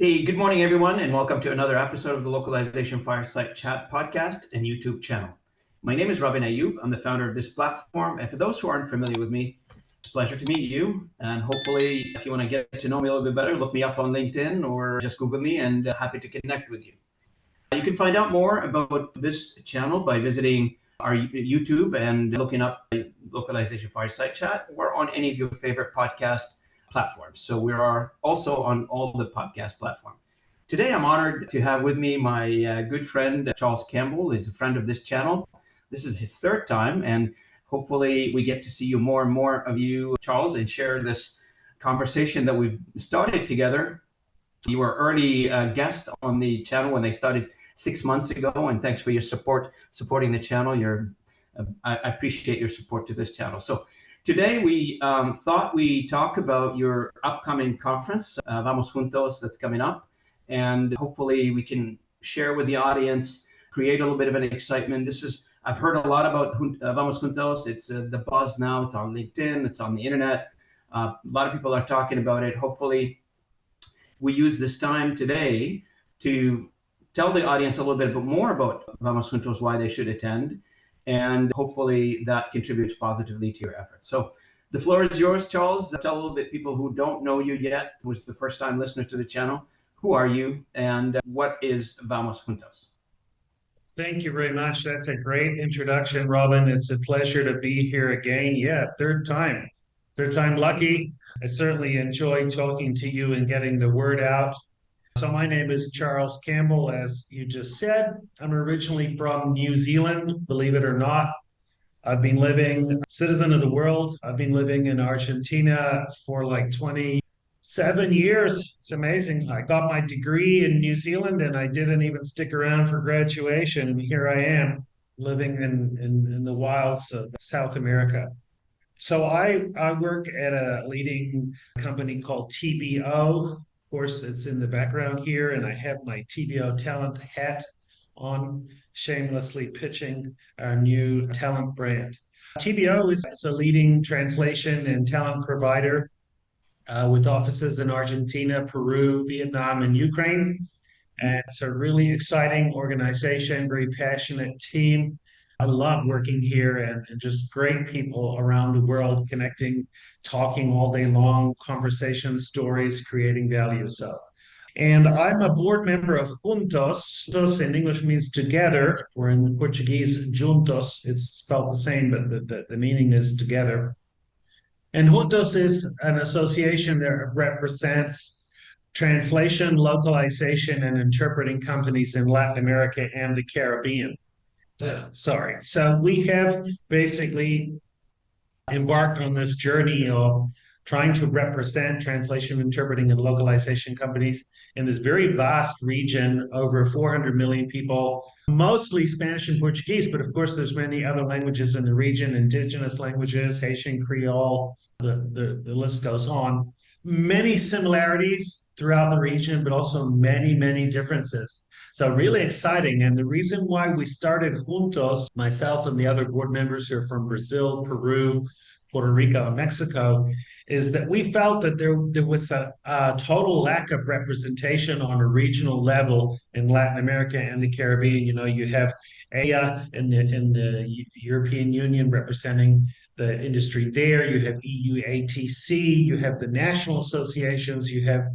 Hey, good morning, everyone, and welcome to another episode of the Localization Fireside Chat podcast and YouTube channel. My name is Robin Ayub. I'm the founder of this platform. And for those who aren't familiar with me, it's a pleasure to meet you. And hopefully, if you want to get to know me a little bit better, look me up on LinkedIn or just Google me and happy to connect with you. You can find out more about this channel by visiting our YouTube and looking up Localization Fireside Chat or on any of your favorite podcast platforms. So we are also on all the podcast platforms. Today, I'm honored to have with me my good friend, Charles Campbell. He's a friend of this channel. This is his third time, and hopefully we get to see you more and more of you, Charles, and share this conversation that we've started together. You were early guest on the channel when they started 6 months ago, and thanks for your supporting the channel. I appreciate your support to this channel. So today we thought we talk about your upcoming conference, Vamos Juntos, that's coming up, and hopefully we can share with the audience, create a little bit of an excitement. I've heard a lot about Vamos Juntos. It's the buzz now. It's on LinkedIn. It's on the internet. A lot of people are talking about it. Hopefully we use this time today to tell the audience a little bit more about Vamos Juntos, why they should attend, and hopefully that contributes positively to your efforts. So the floor is yours, Charles. Tell a little bit people who don't know you yet, who's the first time listeners to the channel, who are you and what is Vamos Juntos? Thank you very much. That's a great introduction, Robin. It's a pleasure to be here again. Yeah, third time lucky. I certainly enjoy talking to you and getting the word out. So my name is Charles Campbell, as you just said. I'm originally from New Zealand, believe it or not. I've been living, citizen of the world. I've been living in Argentina for like 27 years. It's amazing. I got my degree in New Zealand and I didn't even stick around for graduation. And here I am living in the wilds of South America. So I work at a leading company called TBO. Of course, it's in the background here, and I have my TBO talent hat on, shamelessly pitching our new talent brand. TBO is a leading translation and talent provider with offices in Argentina, Peru, Vietnam, and Ukraine. And it's a really exciting organization, very passionate team. I love working here and just great people around the world connecting, talking all day long, conversations, stories, creating value. And I'm a board member of Juntos. Juntos in English means together, or in Portuguese, Juntos. It's spelled the same, but the meaning is together. And Juntos is an association that represents translation, localization, and interpreting companies in Latin America and the Caribbean. Sorry. So we have basically embarked on this journey of trying to represent translation, interpreting, and localization companies in this very vast region, over 400 million people, mostly Spanish and Portuguese, but of course there's many other languages in the region, indigenous languages, Haitian Creole, the list goes on. Many similarities throughout the region, but also many, many differences. So really exciting. And the reason why we started Juntos, myself and the other board members who are from Brazil, Peru, Puerto Rico, and Mexico, is that we felt that there was a total lack of representation on a regional level in Latin America and the Caribbean. You know, you have EA in the European Union representing the industry there. You have EU ATC, you have the national associations, you have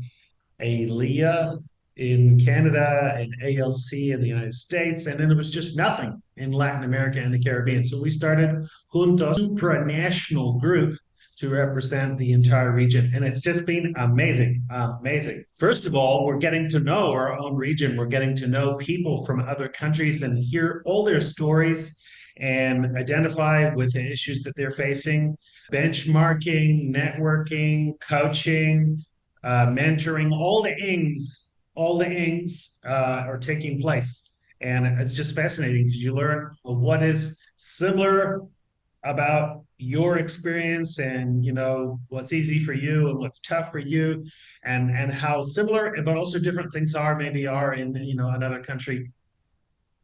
ALEA in Canada and ALC in the United States, and then there was just nothing in Latin America and the Caribbean. So we started Juntos, supranational group to represent the entire region. And it's just been amazing, amazing. First of all, we're getting to know our own region. We're getting to know people from other countries and hear all their stories and identify with the issues that they're facing, benchmarking, networking, coaching, mentoring, all the ings are taking place. And it's just fascinating because you learn what is similar about your experience and, you know, what's easy for you and what's tough for you and how similar, but also different things maybe are in, you know, another country.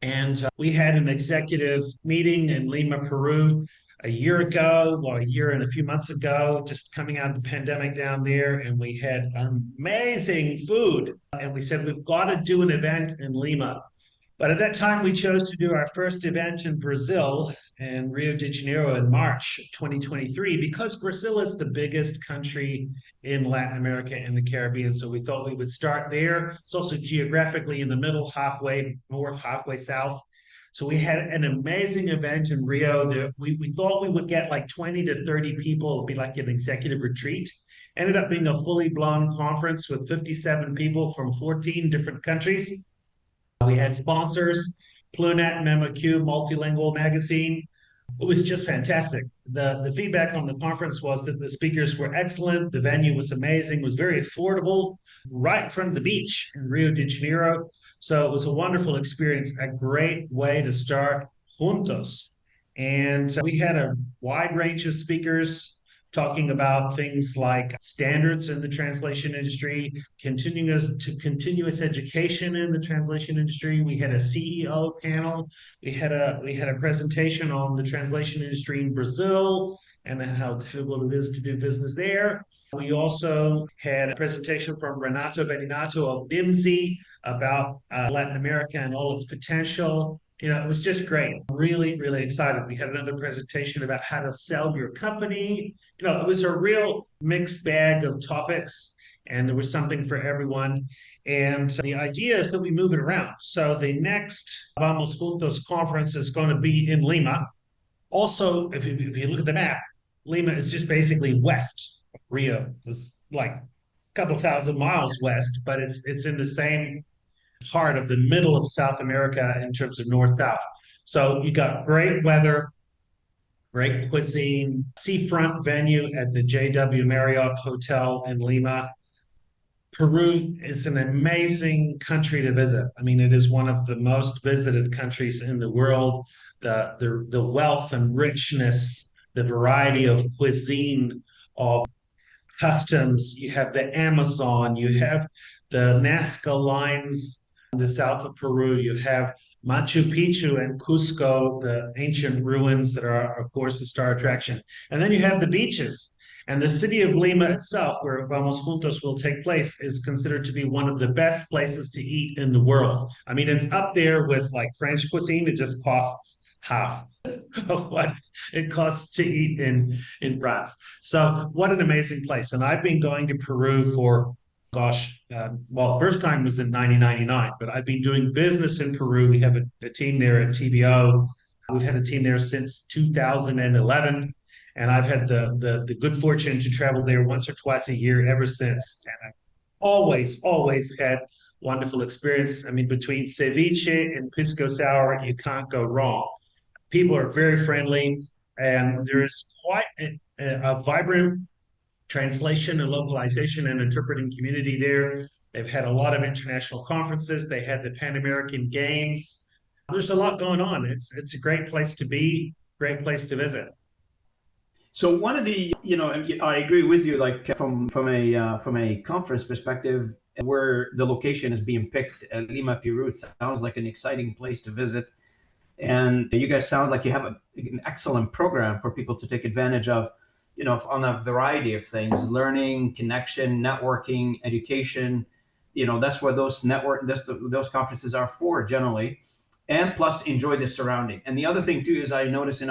And we had an executive meeting in Lima, Peru a year ago, well, a year and a few months ago, just coming out of the pandemic down there, and we had amazing food. And we said, we've got to do an event in Lima. But at that time, we chose to do our first event in Brazil and Rio de Janeiro in March 2023 because Brazil is the biggest country in Latin America and the Caribbean. So we thought we would start there. It's also geographically in the middle, halfway north, halfway south. So we had an amazing event in Rio. We thought we would get like 20 to 30 people. It'd be like an executive retreat. Ended up being a fully blown conference with 57 people from 14 different countries. We had sponsors, Plunet, MemoQ, Multilingual Magazine. It was just fantastic. The feedback on the conference was that the speakers were excellent. The venue was amazing, was very affordable, right in front of the beach in Rio de Janeiro. So it was a wonderful experience, a great way to start Juntos. And we had a wide range of speakers talking about things like standards in the translation industry, continuous education in the translation industry. We had a CEO panel. We had a presentation on the translation industry in Brazil and how difficult it is to do business there. We also had a presentation from Renato Beninato of NIMSI about Latin America and all its potential. It was just great. Really, really excited. We had another presentation about how to sell your company. It was a real mixed bag of topics, and there was something for everyone. And the idea is that we move it around. So the next Vamos Juntos conference is going to be in Lima. Also, if you look at the map, Lima is just basically west of Rio. It's like a couple thousand miles west, but it's in the same part of the middle of South America in terms of north-south. So you got great weather, great cuisine, seafront venue at the JW Marriott Hotel in Lima. Peru is an amazing country to visit. I mean, it is one of the most visited countries in the world. The wealth and richness, the variety of cuisine, of customs. You have the Amazon, you have the Nazca lines in the south of Peru, you have Machu Picchu and Cusco, the ancient ruins that are, of course, the star attraction. And then you have the beaches. And the city of Lima itself, where Vamos Juntos will take place, is considered to be one of the best places to eat in the world. I mean, it's up there with like French cuisine. It just costs half of what it costs to eat in France. So what an amazing place. And I've been going to Peru for first time was in 1999, but I've been doing business in Peru. We have a team there at TBO. We've had a team there since 2011, and I've had the good fortune to travel there once or twice a year ever since. And I've always had wonderful experience. I mean, between ceviche and pisco sour, you can't go wrong. People are very friendly, and there is quite a vibrant translation and localization and interpreting community there. They've had a lot of international conferences. They had the Pan American Games. There's a lot going on. It's a great place to be, great place to visit. So one of the, I agree with you. Like from a conference perspective, where the location is being picked at Lima, Peru, it sounds like an exciting place to visit. And you guys sound like you have an excellent program for people to take advantage of, on a variety of things: learning, connection, networking, education. That's what those conferences are for generally, and plus enjoy the surrounding. And the other thing too is I notice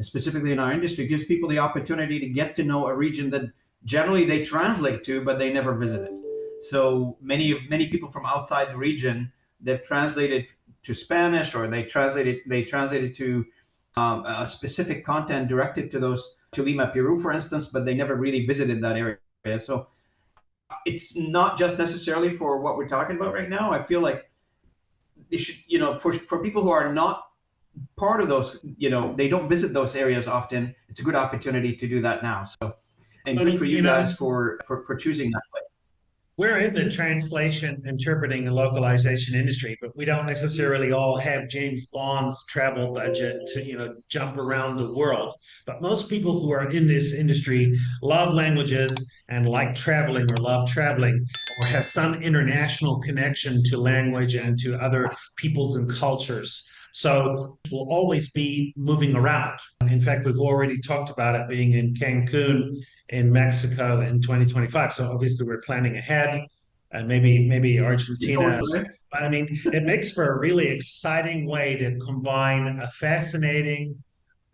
specifically in our industry, gives people the opportunity to get to know a region that generally they translate to, but they never visited. So many people from outside the region, they've translated to Spanish, or they translated to a specific content directed to Lima, Peru, for instance, but they never really visited that area. So it's not just necessarily for what we're talking about right now. I feel like they should, for people who are not part of those, they don't visit those areas often, it's a good opportunity to do that now. So, and good for you guys for choosing that way. We're in the translation, interpreting, and localization industry, but we don't necessarily all have James Bond's travel budget to, jump around the world. But most people who are in this industry love languages and like traveling, or love traveling, or have some international connection to language and to other peoples and cultures. So we'll always be moving around. In fact, we've already talked about it being in Cancun in Mexico in 2025. So obviously we're planning ahead, and maybe Argentina. I mean, it makes for a really exciting way to combine a fascinating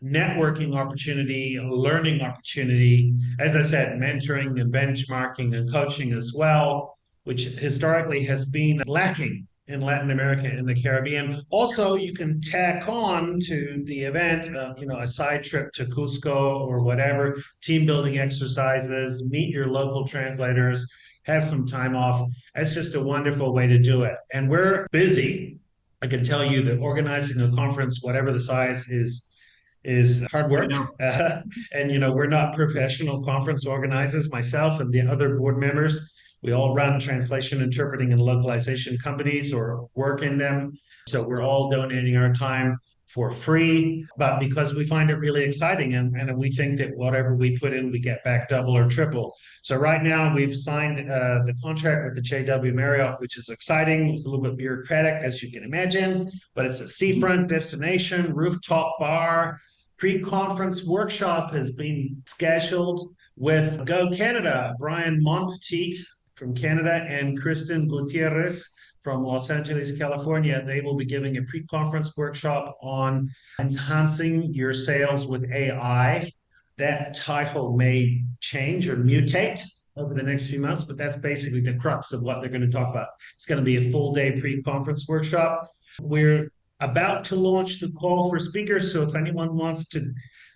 networking opportunity, a learning opportunity, as I said, mentoring and benchmarking and coaching as well, which historically has been lacking in Latin America and the Caribbean. Also, you can tack on to the event, a side trip to Cusco or whatever, team building exercises, meet your local translators, have some time off. It's just a wonderful way to do it. And we're busy. I can tell you that organizing a conference, whatever the size, is hard work. And, we're not professional conference organizers. Myself and the other board members, we all run translation, interpreting, and localization companies or work in them. So we're all donating our time for free, but because we find it really exciting, and we think that whatever we put in, we get back double or triple. So right now we've signed the contract with the JW Marriott, which is exciting. It's a little bit bureaucratic, as you can imagine, but it's a seafront destination, rooftop bar. Pre-conference workshop has been scheduled with Go Canada, Brian Montpetit from Canada and Kristen Gutierrez from Los Angeles, California. They will be giving a pre-conference workshop on enhancing your sales with AI. That title may change or mutate over the next few months, but that's basically the crux of what they're going to talk about. It's going to be a full day pre-conference workshop. We're about to launch the call for speakers. So if anyone wants to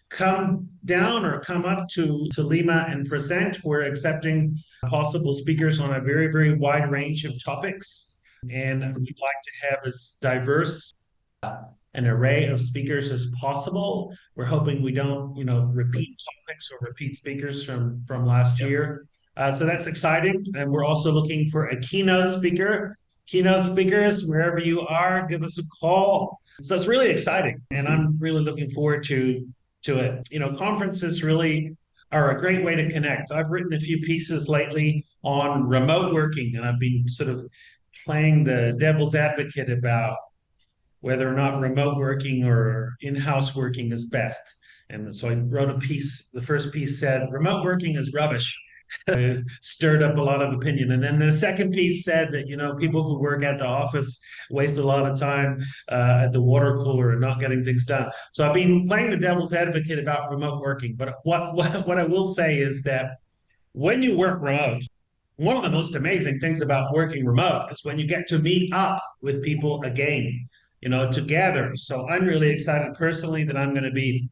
come down or come up to Lima and present, we're accepting possible speakers on a very, very wide range of topics. And we'd like to have as diverse an array of speakers as possible. We're hoping we don't, repeat topics or repeat speakers from last year. So that's exciting. And we're also looking for a keynote speaker. Keynote speakers, wherever you are, give us a call. So it's really exciting, and I'm really looking forward to it. Conferences really are a great way to connect. I've written a few pieces lately on remote working, and I've been sort of playing the devil's advocate about whether or not remote working or in-house working is best. And so I wrote a piece. The first piece said, remote working is rubbish. It stirred up a lot of opinion. And then the second piece said that, people who work at the office waste a lot of time at the water cooler and not getting things done. So I've been playing the devil's advocate about remote working. But what I will say is that when you work remote, one of the most amazing things about working remote is when you get to meet up with people again, together. So I'm really excited personally that I'm going to be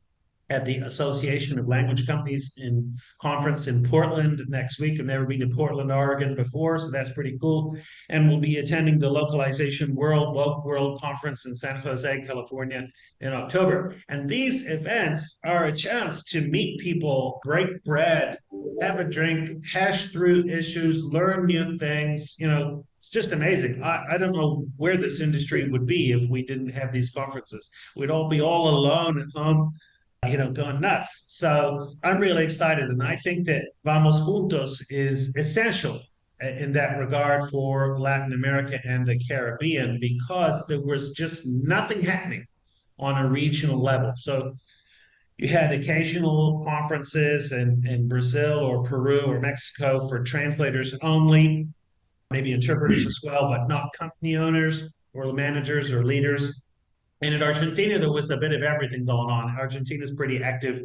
at the Association of Language Companies in conference in Portland next week. I've never been to Portland, Oregon before, so that's pretty cool. And we'll be attending the Localization World Conference in San Jose, California in October. And these events are a chance to meet people, break bread, have a drink, hash through issues, learn new things. It's just amazing. I don't know where this industry would be if we didn't have these conferences. We'd all be all alone at home, going nuts. So I'm really excited. And I think that Vamos Juntos is essential in that regard for Latin America and the Caribbean, because there was just nothing happening on a regional level. So you had occasional conferences in Brazil or Peru or Mexico for translators only, maybe interpreters as well, but not company owners or managers or leaders. And in Argentina, there was a bit of everything going on. Argentina is a pretty active,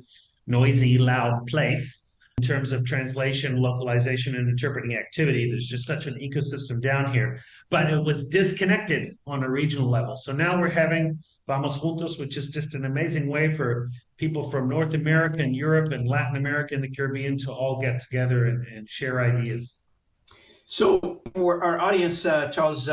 noisy, loud place in terms of translation, localization, and interpreting activity. There's just such an ecosystem down here. But it was disconnected on a regional level. So now we're having Vamos Juntos, which is just an amazing way for people from North America and Europe and Latin America and the Caribbean to all get together and share ideas. So for our audience, Charles,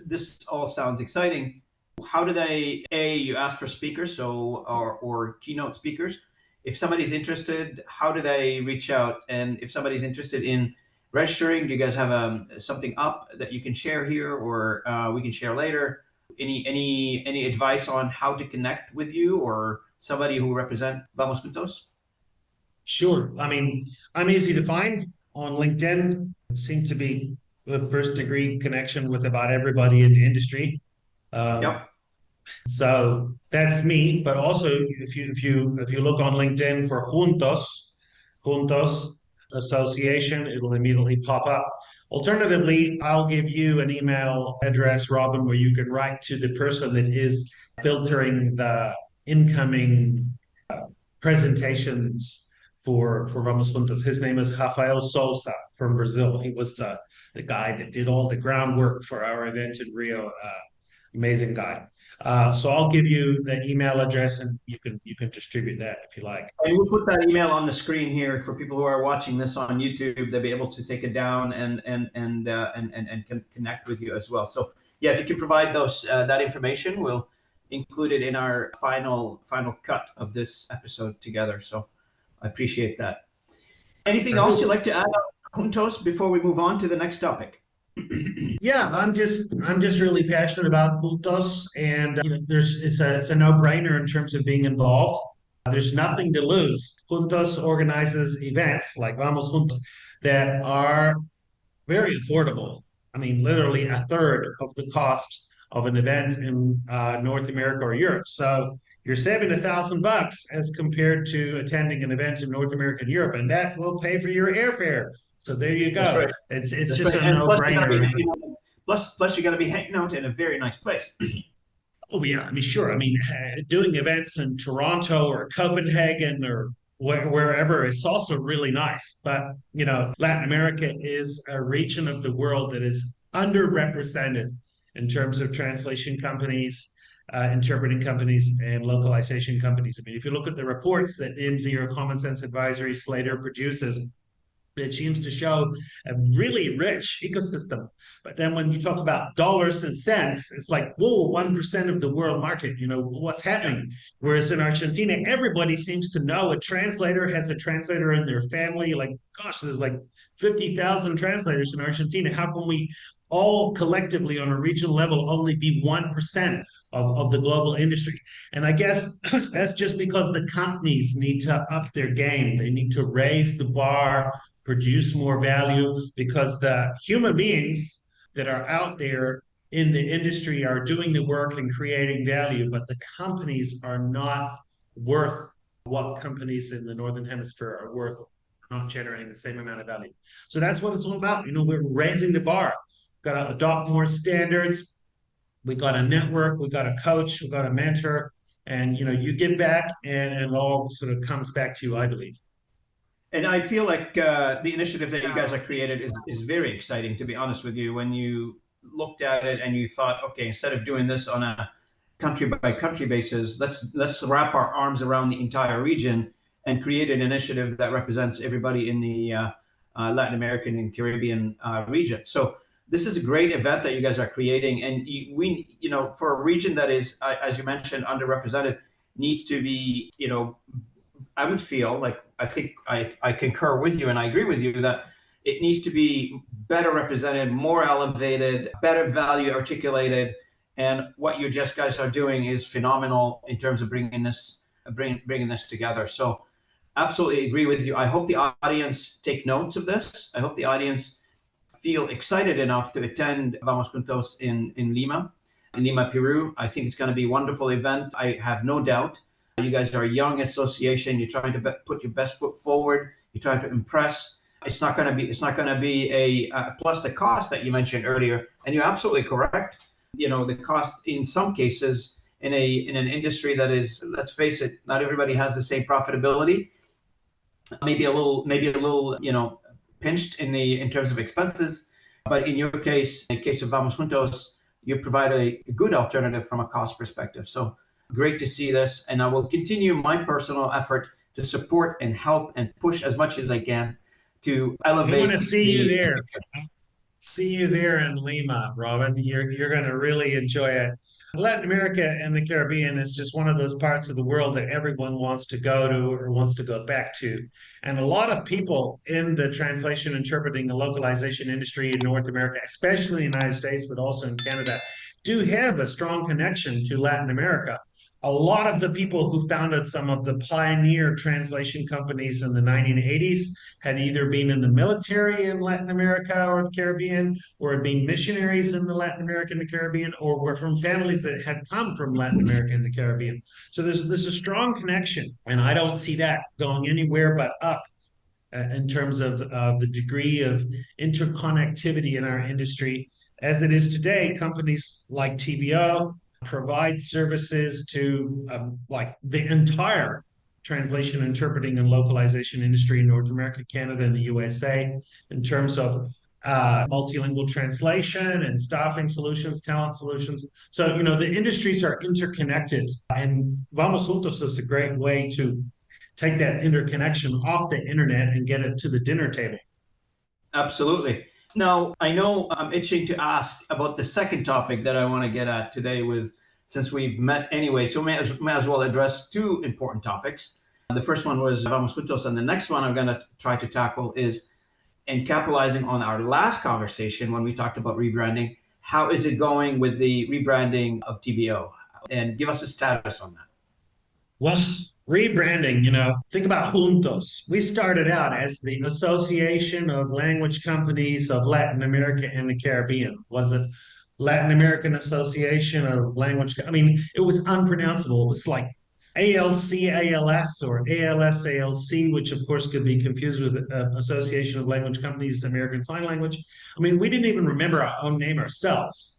this all sounds exciting. How do they, you ask for speakers, or keynote speakers. If somebody's interested, how do they reach out? And if somebody's interested in registering, do you guys have something up that you can share here, or we can share later? Any advice on how to connect with you or somebody who represent Vamos Juntos? Sure. I mean, I'm easy to find on LinkedIn. Seem to be the first degree connection with about everybody in the industry. Yep. So that's me. But also, if you look on LinkedIn for Juntos Association, it'll immediately pop up. Alternatively, I'll give you an email address, Robin, where you can write to the person that is filtering the incoming presentations for Vamos Juntos. His name is Rafael Sousa from Brazil. He was the guy that did all the groundwork for our event in Rio. Amazing guy. So I'll give you the email address, and you can distribute that if you like. And we'll put that email on the screen here for people who are watching this on YouTube. They'll be able to take it down and connect with you as well. So yeah, if you can provide those that information, we'll include it in our final cut of this episode together. So I appreciate that. Anything else you'd like to add on Juntos before we move on to the next topic? Yeah, I'm just really passionate about Juntos, and it's a no-brainer in terms of being involved. There's nothing to lose. Juntos organizes events like Vamos Juntos that are very affordable. I mean, literally a third of the cost of an event in North America or Europe. So you're saving $1,000 as compared to attending an event in North America and Europe, and that will pay for your airfare. So there you go. That's right. It's That's just right. a And no-brainer. plus you're going to be hanging out in a very nice place. Oh yeah, I mean, sure. I mean, doing events in Toronto or Copenhagen or wherever is also really nice. But you know, Latin America is a region of the world that is underrepresented in terms of translation companies, interpreting companies, and localization companies. I mean, if you look at the reports that IMSI or Common Sense Advisory Slater produces, it seems to show a really rich ecosystem. But then when you talk about dollars and cents, it's like, whoa, 1% of the world market, you know, what's happening? Whereas in Argentina, everybody seems to know a translator has a translator in their family. Like, gosh, there's like 50,000 translators in Argentina. How can we all collectively on a regional level only be 1% of the global industry? And I guess that's just because the companies need to up their game. They need to raise the bar, produce more value, because the human beings that are out there in the industry are doing the work and creating value, but the companies are not worth what companies in the Northern Hemisphere are worth, not generating the same amount of value. So that's what it's all about. You know, we're raising the bar. We've got to adopt more standards. We got a network, we got a coach, we got a mentor, and you know, you give back and it all sort of comes back to you, I believe. And I feel like the initiative that you guys have created is very exciting, to be honest with you. When you looked at it and you thought, okay, instead of doing this on a country by country basis, let's wrap our arms around the entire region and create an initiative that represents everybody in the Latin American and Caribbean region. So this is a great event that you guys are creating, and we, you know, for a region that is, as you mentioned, underrepresented, needs to be, you know, I would feel like, I think I concur with you and I agree with you that it needs to be better represented, more elevated, better value articulated. And what you just guys are doing is phenomenal in terms of bringing this together. So absolutely agree with you. I hope the audience take notes of this. I hope the audience feel excited enough to attend Vamos Juntos in Lima, Peru. I think it's going to be a wonderful event. I have no doubt. You guys are a young association. You're trying to put your best foot forward. You're trying to impress. It's not going to be a plus the cost that you mentioned earlier. And you're absolutely correct. You know, the cost in some cases in an industry that is, let's face it, not everybody has the same profitability. Maybe a little, you know, pinched in terms of expenses. But in your case, in the case of Vamos Juntos, you provide a good alternative from a cost perspective. So great to see this, and I will continue my personal effort to support and help and push as much as I can to elevate. I want to see you there. See you there in Lima, Robin. You're going to really enjoy it. Latin America and the Caribbean is just one of those parts of the world that everyone wants to go to or wants to go back to. And a lot of people in the translation, interpreting, and localization industry in North America, especially in the United States, but also in Canada, do have a strong connection to Latin America. A lot of the people who founded some of the pioneer translation companies in the 1980s had either been in the military in Latin America or the Caribbean, or had been missionaries in the Latin America and the Caribbean, or were from families that had come from Latin America and the Caribbean. So there's a strong connection, and I don't see that going anywhere but up in terms of the degree of interconnectivity in our industry. As it is today, companies like TBO provide services to like the entire translation, interpreting, and localization industry in North America, Canada, and the USA in terms of multilingual translation and staffing solutions, talent solutions. So, the industries are interconnected, and Vamos Juntos is a great way to take that interconnection off the internet and get it to the dinner table. Absolutely. Now, I know I'm itching to ask about the second topic that I want to get at today since we've met anyway, so may as well address two important topics. The first one was Vamos Juntos, and the next one I'm going to try to tackle is, in capitalizing on our last conversation when we talked about rebranding, how is it going with the rebranding of TBO? And give us a status on that. Well, rebranding, think about Juntos. We started out as the Association of Language Companies of Latin America and the Caribbean. Was it Latin American Association of Language? I mean, it was unpronounceable. It was like ALC-ALS or ALS-ALC, which of course could be confused with Association of Language Companies, American Sign Language. I mean, we didn't even remember our own name ourselves.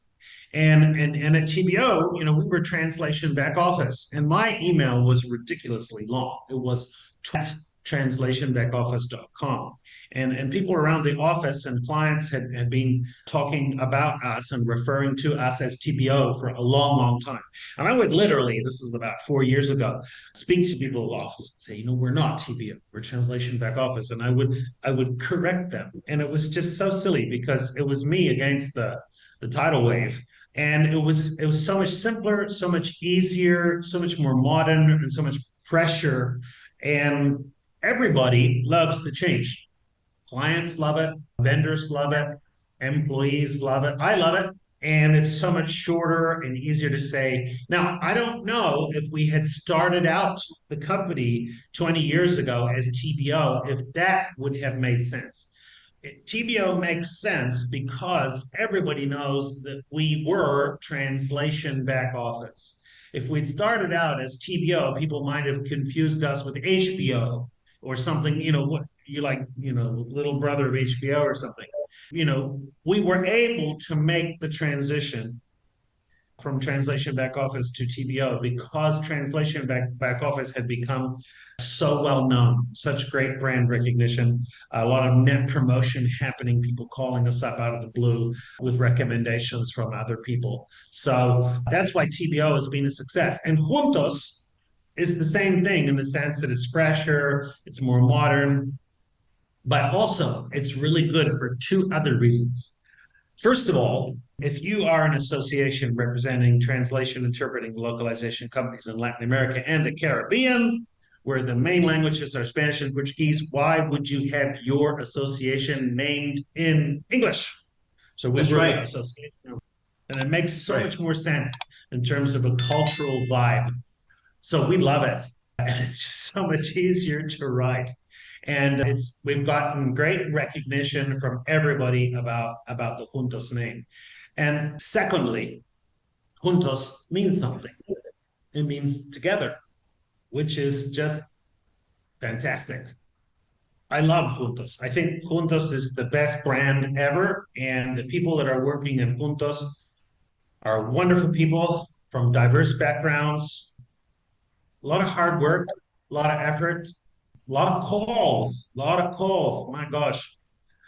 And at TBO, we were translation back office, and my email was ridiculously long. It was translationbackoffice.com. And people around the office and clients had been talking about us and referring to us as TBO for a long, long time. And I would literally, this is about 4 years ago, speak to people in the office and say, we're not TBO, we're translation back office. And I would correct them. And it was just so silly because it was me against the tidal wave. And it was so much simpler, so much easier, so much more modern, and so much fresher. And everybody loves the change. Clients love it, vendors love it, employees love it. I love it. And it's so much shorter and easier to say. Now, I don't know if we had started out the company 20 years ago as TBO, if that would have made sense. TBO makes sense because everybody knows that we were translation back office. If we'd started out as TBO, people might have confused us with HBO or something, what you like, little brother of HBO or something. We were able to make the transition from translation back office to TBO because translation back office had become so well known, such great brand recognition, a lot of net promotion happening, people calling us up out of the blue with recommendations from other people. So that's why TBO has been a success. And Juntos is the same thing in the sense that it's fresher, it's more modern, but also it's really good for two other reasons. First of all, if you are an association representing translation, interpreting, localization companies in Latin America and the Caribbean, where the main languages are Spanish and Portuguese, why would you have your association named in English? So we were an association. And it makes so much more sense in terms of a cultural vibe. So we love it. And it's just so much easier to write. And we've gotten great recognition from everybody about the Juntos name. And secondly, Juntos means something. It means together, which is just fantastic. I love Juntos. I think Juntos is the best brand ever. And the people that are working in Juntos are wonderful people from diverse backgrounds, a lot of hard work, a lot of effort, a lot of calls, my gosh,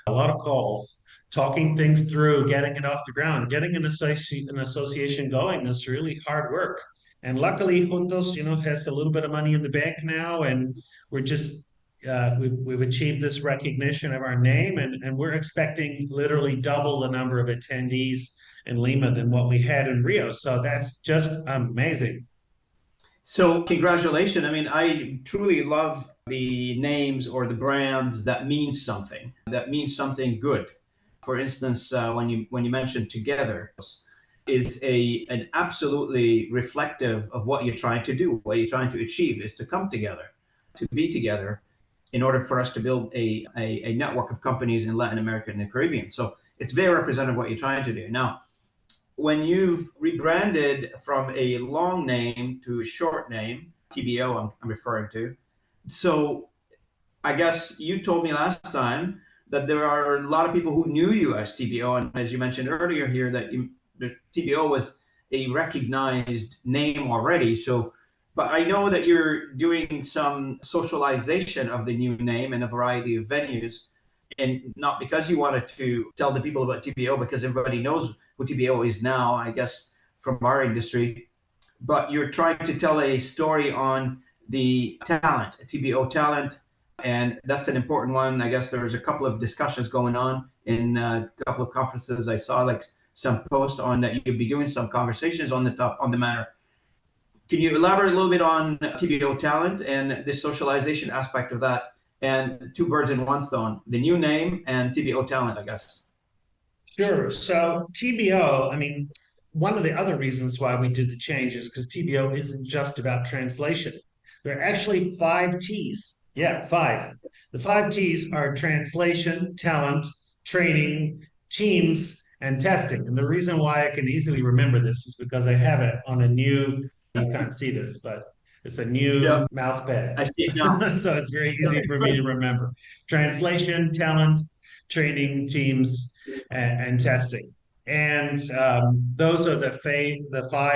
a lot of calls, talking things through, getting it off the ground, getting an association going is really hard work. And luckily, Juntos, has a little bit of money in the bank now, and we're just, we've achieved this recognition of our name, and we're expecting literally double the number of attendees in Lima than what we had in Rio. So that's just amazing. So congratulations. I mean, I truly love the names or the brands that mean something good. For instance, when you mentioned together, is an absolutely reflective of what you're trying to do, what you're trying to achieve is to come together, to be together in order for us to build a network of companies in Latin America and the Caribbean. So it's very representative of what you're trying to do. Now, when you've rebranded from a long name to a short name, TBO I'm referring to, so I guess you told me last time that there are a lot of people who knew you as TBO, and as you mentioned earlier here, that the TBO was a recognized name already. So, but I know that you're doing some socialization of the new name in a variety of venues, and not because you wanted to tell the people about TBO, because everybody knows who TBO is now, I guess, from our industry, but you're trying to tell a story on the talent, TBO talent, and that's an important one. I guess there's a couple of discussions going on in a couple of conferences. I saw like some post on that you'll be doing some conversations on the matter. Can you elaborate a little bit on TBO talent and the socialization aspect of that, and two birds in one stone, the new name and TBO talent, I guess? Sure. So TBO, I mean, one of the other reasons why we did the change is because TBO isn't just about translation. There are actually 5 T's. Yeah, five. The 5 T's are translation, talent, training, teams, and testing. And the reason why I can easily remember this is because I have it on a new, you can't see this, but it's a new mouse pad. I see it now. So it's very easy for me to remember. Translation, talent, training, teams, and testing. And those are the 5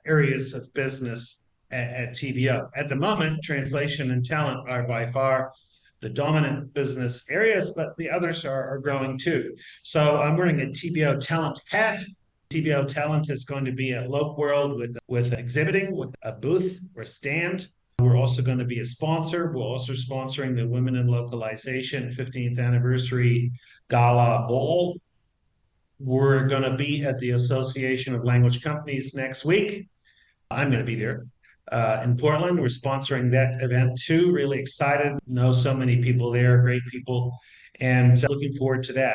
areas of business at TBO. At the moment, translation and talent are by far the dominant business areas, but the others are growing too. So I'm wearing a TBO talent hat. TBO talent is going to be at Loc World with exhibiting, with a booth or stand. We're also going to be a sponsor. We're also sponsoring the Women in Localization 15th Anniversary Gala Ball. We're going to be at the Association of Language Companies next week. I'm going to be there in Portland. We're sponsoring that event too. Really excited. Know so many people there, great people, and looking forward to that.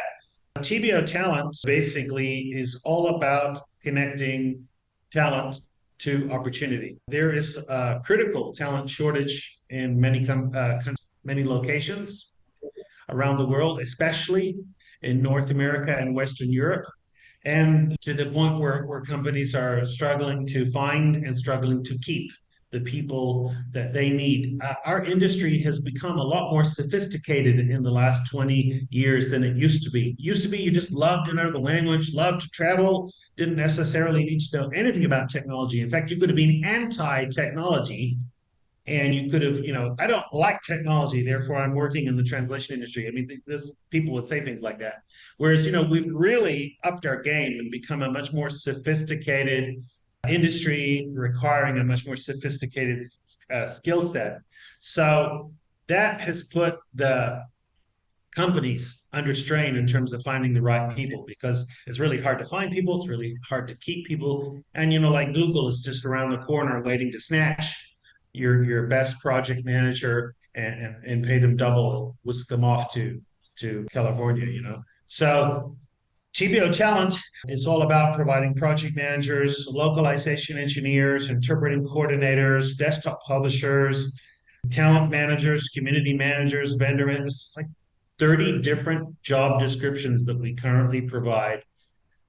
TBO Talent basically is all about connecting talent to opportunity. There is a critical talent shortage in many locations around the world, especially in North America and Western Europe, and to the point where companies are struggling to find and struggling to keep the people that they need. Our industry has become a lot more sophisticated in the last 20 years than it used to be. It used to be you just loved to know the language, loved to travel, didn't necessarily need to know anything about technology. In fact, you could have been anti-technology, and you could have, I don't like technology, therefore I'm working in the translation industry. I mean, there's people would say things like that. Whereas, we've really upped our game and become a much more sophisticated industry, requiring a much more sophisticated skill set. So that has put the companies under strain in terms of finding the right people, because it's really hard to find people. It's really hard to keep people. And, like Google is just around the corner waiting to snatch your best project manager and pay them double, whisk them off to California, So TBO Talent is all about providing project managers, localization engineers, interpreting coordinators, desktop publishers, talent managers, community managers, vendor managers, like 30 different job descriptions that we currently provide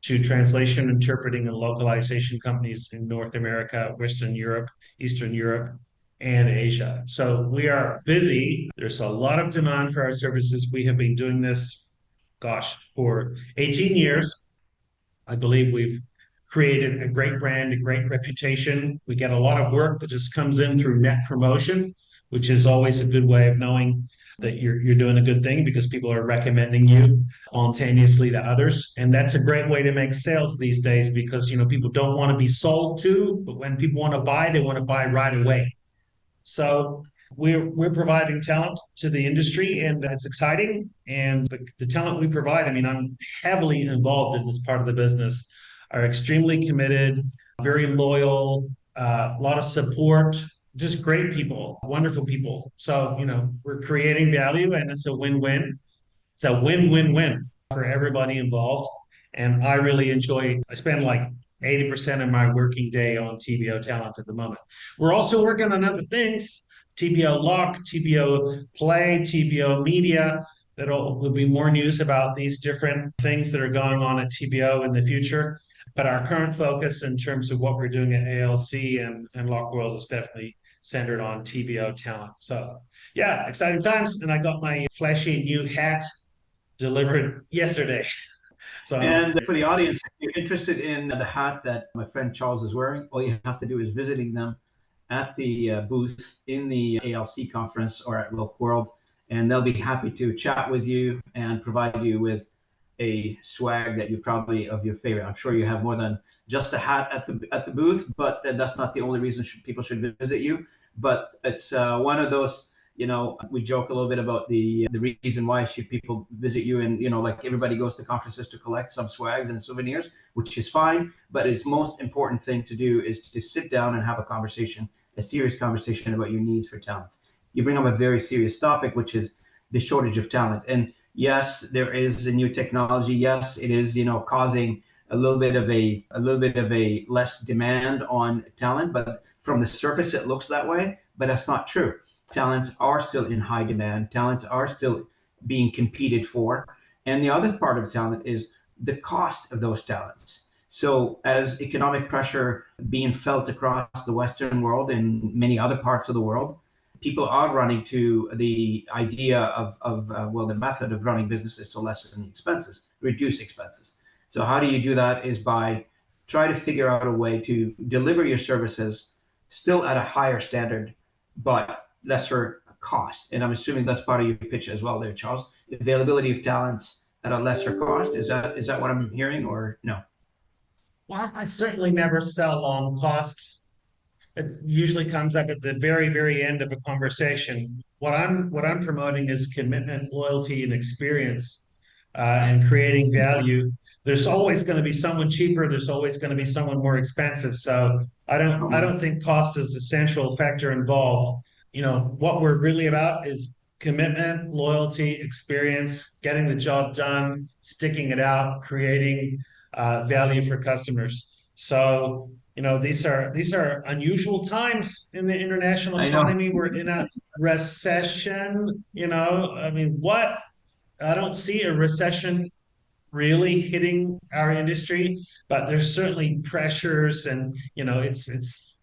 to translation, interpreting, and localization companies in North America, Western Europe, Eastern Europe, and Asia. So we are busy. There's a lot of demand for our services. We have been doing this, for 18 years. I believe we've created a great brand, a great reputation. We get a lot of work that just comes in through net promotion, which is always a good way of knowing that you're doing a good thing, because people are recommending you spontaneously to others. And that's a great way to make sales these days, because people don't want to be sold to, but when people want to buy, they want to buy right away. So we're providing talent to the industry, and that's exciting. And the talent we provide, I mean, I'm heavily involved in this part of the business, are extremely committed, very loyal, a lot of support, just great people, wonderful people. So, we're creating value, and it's a win-win. It's a win-win-win for everybody involved. And I really I spend like 80% of my working day on TBO Talent at the moment. We're also working on other things, TBO Lock, TBO Play, TBO Media. Will be more news about these different things that are going on at TBO in the future. But our current focus in terms of what we're doing at ALC and Lock World is definitely centered on TBO Talent. So yeah, exciting times. And I got my flashy new hat delivered yesterday. So And for the audience, if you're interested in the hat that my friend Charles is wearing, all you have to do is visiting them at the booth in the ALC conference or at Local World, and they'll be happy to chat with you and provide you with a swag that you probably of your favorite. I'm sure you have more than just a hat at the booth, but that's not the only reason people should visit you. But it's one of those, we joke a little bit about the reason why should people visit you, and like everybody goes to conferences to collect some swags and souvenirs, which is fine. But its most important thing to do is to sit down and have a serious conversation about your needs for talent. You bring up a very serious topic, which is the shortage of talent. And yes, there is a new technology. Yes, it is causing a little bit of a less demand on talent, but from the surface it looks that way, but that's not true. Talents are still in high demand. Talents are still being competed for. And the other part of talent is the cost of those talents. So as economic pressure being felt across the Western world and many other parts of the world, people are running to the idea of the method of running businesses to lessen the expenses, reduce expenses. So how do you do that is by try to figure out a way to deliver your services still at a higher standard, but lesser cost. And I'm assuming that's part of your pitch as well there, Charles. Availability of talents at a lesser cost. Is that what I'm hearing, or no? well, I certainly never sell on cost. It usually comes up at the very, very end of a conversation. What I'm promoting is commitment, loyalty, and experience, and creating value. There's always going to be someone cheaper. There's always going to be someone more expensive. So I don't think cost is the central factor involved. What we're really about is commitment, loyalty, experience, getting the job done, sticking it out, creating value for customers. So these are unusual times in the international I know. economy. We're in a recession. I mean, what? I don't see a recession really hitting our industry, but there's certainly pressures, and it's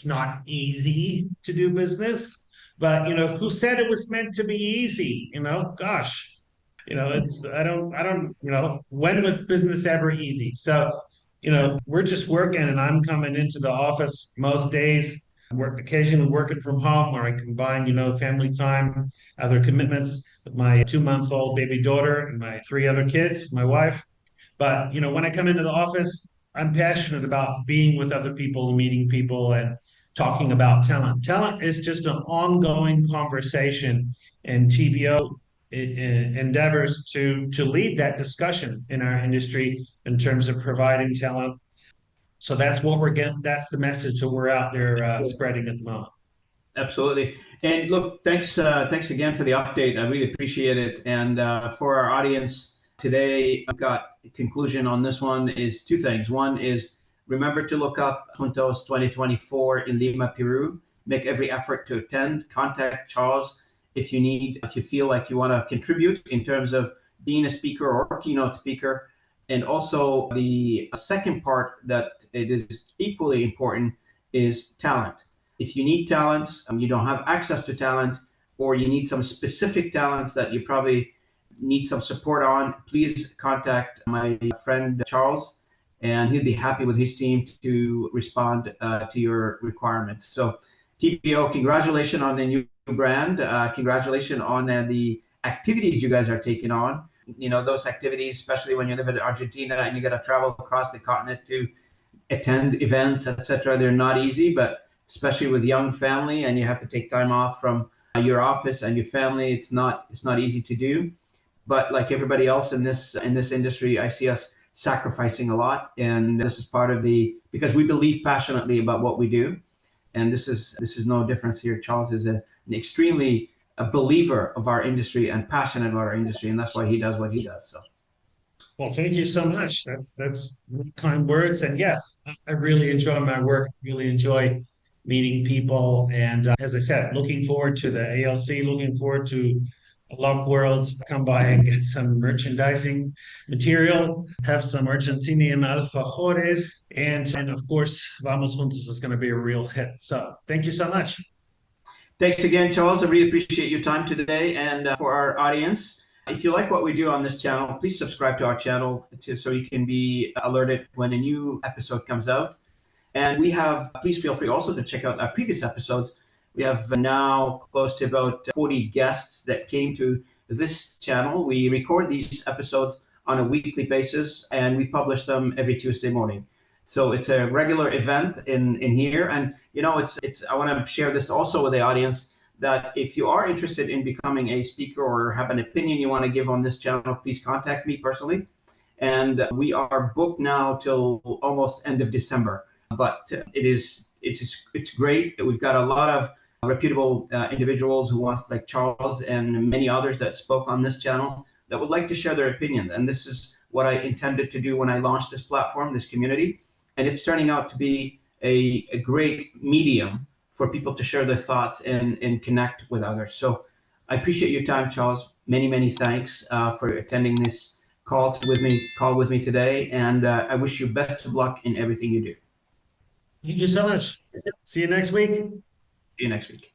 not easy to do business. But who said it was meant to be easy? Gosh, it's I don't when was business ever easy? So we're just working, and I'm coming into the office most days, work occasionally working from home, where I combine family time, other commitments with my 2-month-old baby daughter and my 3 other kids, my wife. But when I come into the office, I'm passionate about being with other people, meeting people, and talking about talent. Talent is just an ongoing conversation, and TBO it endeavors to lead that discussion in our industry in terms of providing talent. So that's what we're getting. That's the message that we're out there spreading at the moment. Absolutely. And look, thanks again for the update. I really appreciate it. And for our audience today, I've got a conclusion on this one is 2 things. One is remember to look up Juntos 2024 in Lima, Peru. Make every effort to attend. Contact Charles if you feel like you want to contribute in terms of being a speaker or a keynote speaker. And also the second part that it is equally important is talent. If you need talents, you don't have access to talent, or you need some specific talents that you probably need some support on, please contact my friend Charles, and he'll be happy with his team to respond to your requirements. So TBO, congratulations on the new brand. Congratulations on the activities you guys are taking on. Those activities, especially when you live in Argentina and you got to travel across the continent to attend events, etc. They're not easy, but especially with young family and you have to take time off from your office and your family, it's not easy to do. But like everybody else in this industry, I see us sacrificing a lot, and this is part of because we believe passionately about what we do, and this is no difference here. Charles is an extremely a believer of our industry and passionate about our industry, and that's why he does what he does. So Well, thank you so much. That's kind words. And yes, I really enjoy my work. Really enjoy meeting people. And as I said, looking forward to the ALC. Looking forward to Love World. Come by and get some merchandising material. Have some Argentinian alfajores, and of course, Vamos Juntos is going to be a real hit. So thank you so much. Thanks again, Charles. I really appreciate your time today. And for our audience, if you like what we do on this channel, please subscribe to our channel so you can be alerted when a new episode comes out. And please feel free also to check out our previous episodes. We have now close to about 40 guests that came to this channel. We record these episodes on a weekly basis and we publish them every Tuesday morning. So it's a regular event in here. And I want to share this also with the audience that if you are interested in becoming a speaker or have an opinion you want to give on this channel, please contact me personally. And we are booked now till almost end of December. But it's great. We've got a lot of reputable individuals who want, like Charles and many others that spoke on this channel, that would like to share their opinion. And this is what I intended to do when I launched this platform, this community. And it's turning out to be a great medium for people to share their thoughts and connect with others. So I appreciate your time, Charles. Many, many thanks for attending this call with me today. And I wish you best of luck in everything you do. Thank you so much. See you next week. See you next week.